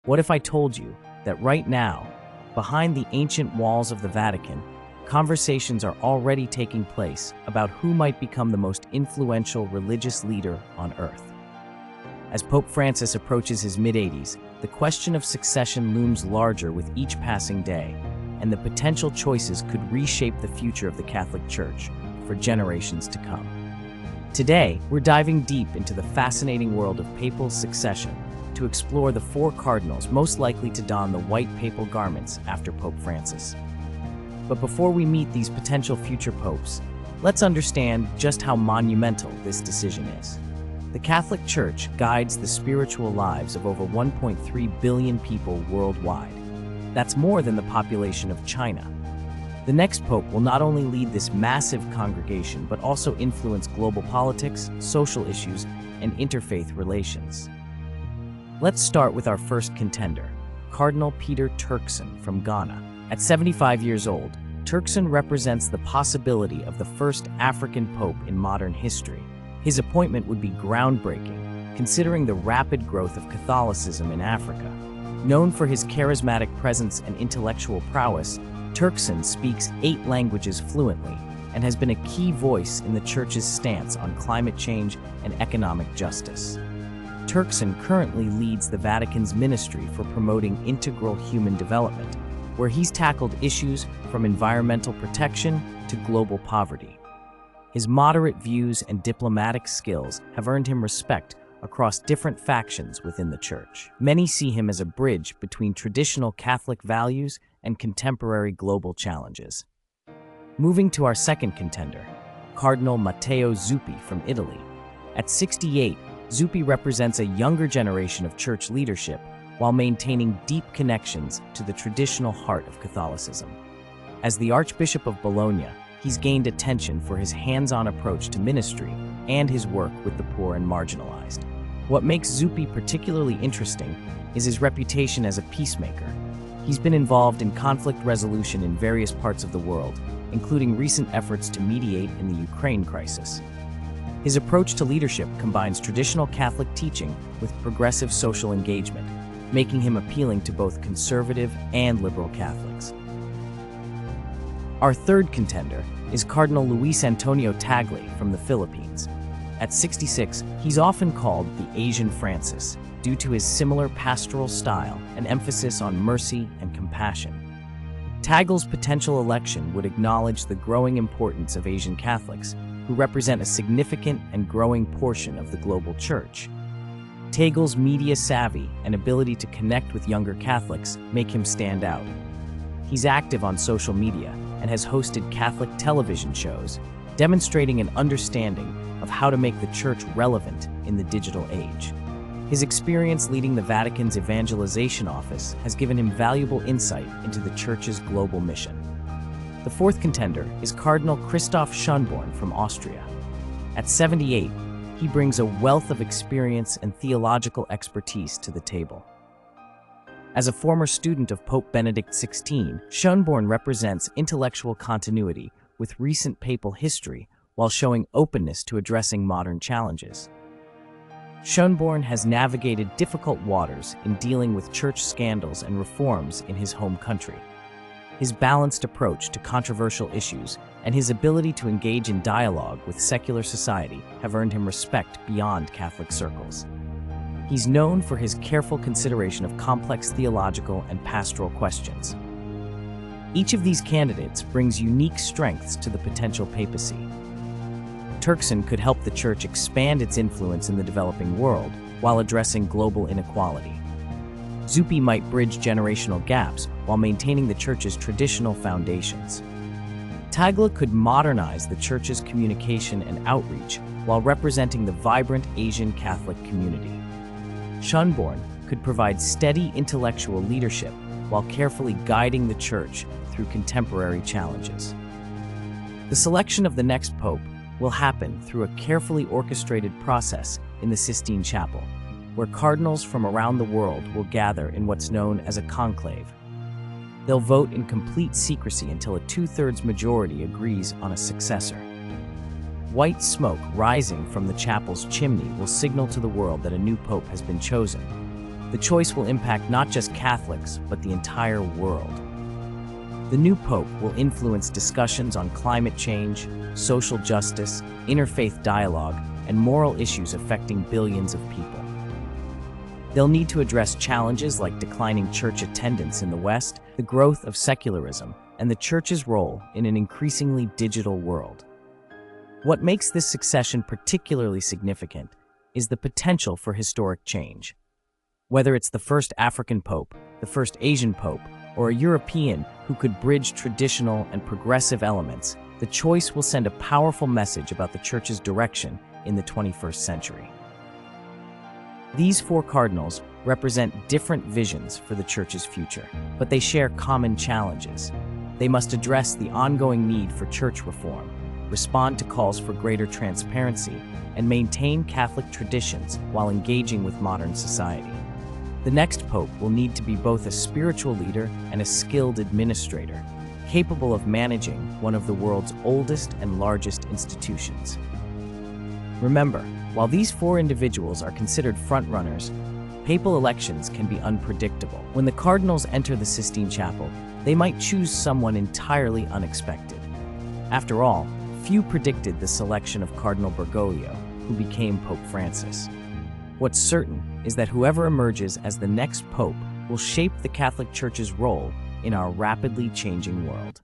What if I told you that right now, behind the ancient walls of the Vatican, conversations are already taking place about who might become the most influential religious leader on earth? As Pope Francis approaches his mid-80s, the question of succession looms larger with each passing day, and the potential choices could reshape the future of the Catholic Church for generations to come. Today, we're diving deep into the fascinating world of papal succession to explore the four cardinals most likely to don the white papal garments after Pope Francis. But before we meet these potential future popes, let's understand just how monumental this decision is. The Catholic Church guides the spiritual lives of over 1.3 billion people worldwide. That's more than the population of China. The next pope will not only lead this massive congregation, but also influence global politics, social issues, and interfaith relations. Let's start with our first contender, Cardinal Peter Turkson from Ghana. At 75 years old, Turkson represents the possibility of the first African pope in modern history. His appointment would be groundbreaking, considering the rapid growth of Catholicism in Africa. Known for his charismatic presence and intellectual prowess, Turkson speaks 8 languages fluently and has been a key voice in the Church's stance on climate change and economic justice. Turkson currently leads the Vatican's ministry for promoting integral human development, where he's tackled issues from environmental protection to global poverty. His moderate views and diplomatic skills have earned him respect across different factions within the Church. Many see him as a bridge between traditional Catholic values and contemporary global challenges. Moving to our second contender, Cardinal Matteo Zuppi from Italy. At 68, Zuppi represents a younger generation of church leadership while maintaining deep connections to the traditional heart of Catholicism. As the Archbishop of Bologna, he's gained attention for his hands-on approach to ministry and his work with the poor and marginalized. What makes Zuppi particularly interesting is his reputation as a peacemaker. He's been involved in conflict resolution in various parts of the world, including recent efforts to mediate in the Ukraine crisis. His approach to leadership combines traditional Catholic teaching with progressive social engagement, making him appealing to both conservative and liberal Catholics. Our third contender is Cardinal Luis Antonio Tagle from the Philippines. At 66, he's often called the Asian Francis due to his similar pastoral style and emphasis on mercy and compassion. Tagle's potential election would acknowledge the growing importance of Asian Catholics, who represent a significant and growing portion of the global Church. Tagle's media savvy and ability to connect with younger Catholics make him stand out. He's active on social media and has hosted Catholic television shows, demonstrating an understanding of how to make the Church relevant in the digital age. His experience leading the Vatican's evangelization office has given him valuable insight into the Church's global mission. The fourth contender is Cardinal Christoph Schönborn from Austria. At 78, he brings a wealth of experience and theological expertise to the table. As a former student of Pope Benedict XVI, Schönborn represents intellectual continuity with recent papal history while showing openness to addressing modern challenges. Schönborn has navigated difficult waters in dealing with church scandals and reforms in his home country. His balanced approach to controversial issues and his ability to engage in dialogue with secular society have earned him respect beyond Catholic circles. He's known for his careful consideration of complex theological and pastoral questions. Each of these candidates brings unique strengths to the potential papacy. Turkson could help the Church expand its influence in the developing world while addressing global inequality. Zuppi might bridge generational gaps while maintaining the Church's traditional foundations. Tagle could modernize the Church's communication and outreach while representing the vibrant Asian Catholic community. Schönborn could provide steady intellectual leadership while carefully guiding the Church through contemporary challenges. The selection of the next pope will happen through a carefully orchestrated process in the Sistine Chapel, where cardinals from around the world will gather in what's known as a conclave. They'll vote in complete secrecy until a 2/3 majority agrees on a successor. White smoke rising from the chapel's chimney will signal to the world that a new pope has been chosen. The choice will impact not just Catholics, but the entire world. The new pope will influence discussions on climate change, social justice, interfaith dialogue, and moral issues affecting billions of people. They'll need to address challenges like declining church attendance in the West, the growth of secularism, and the church's role in an increasingly digital world. What makes this succession particularly significant is the potential for historic change. Whether it's the first African pope, the first Asian pope, or a European who could bridge traditional and progressive elements, the choice will send a powerful message about the Church's direction in the 21st century. These four cardinals represent different visions for the Church's future, but they share common challenges. They must address the ongoing need for church reform, respond to calls for greater transparency, and maintain Catholic traditions while engaging with modern society. The next pope will need to be both a spiritual leader and a skilled administrator, capable of managing one of the world's oldest and largest institutions. Remember, while these four individuals are considered frontrunners, papal elections can be unpredictable. When the cardinals enter the Sistine Chapel, they might choose someone entirely unexpected. After all, few predicted the selection of Cardinal Bergoglio, who became Pope Francis. What's certain is that whoever emerges as the next pope will shape the Catholic Church's role in our rapidly changing world.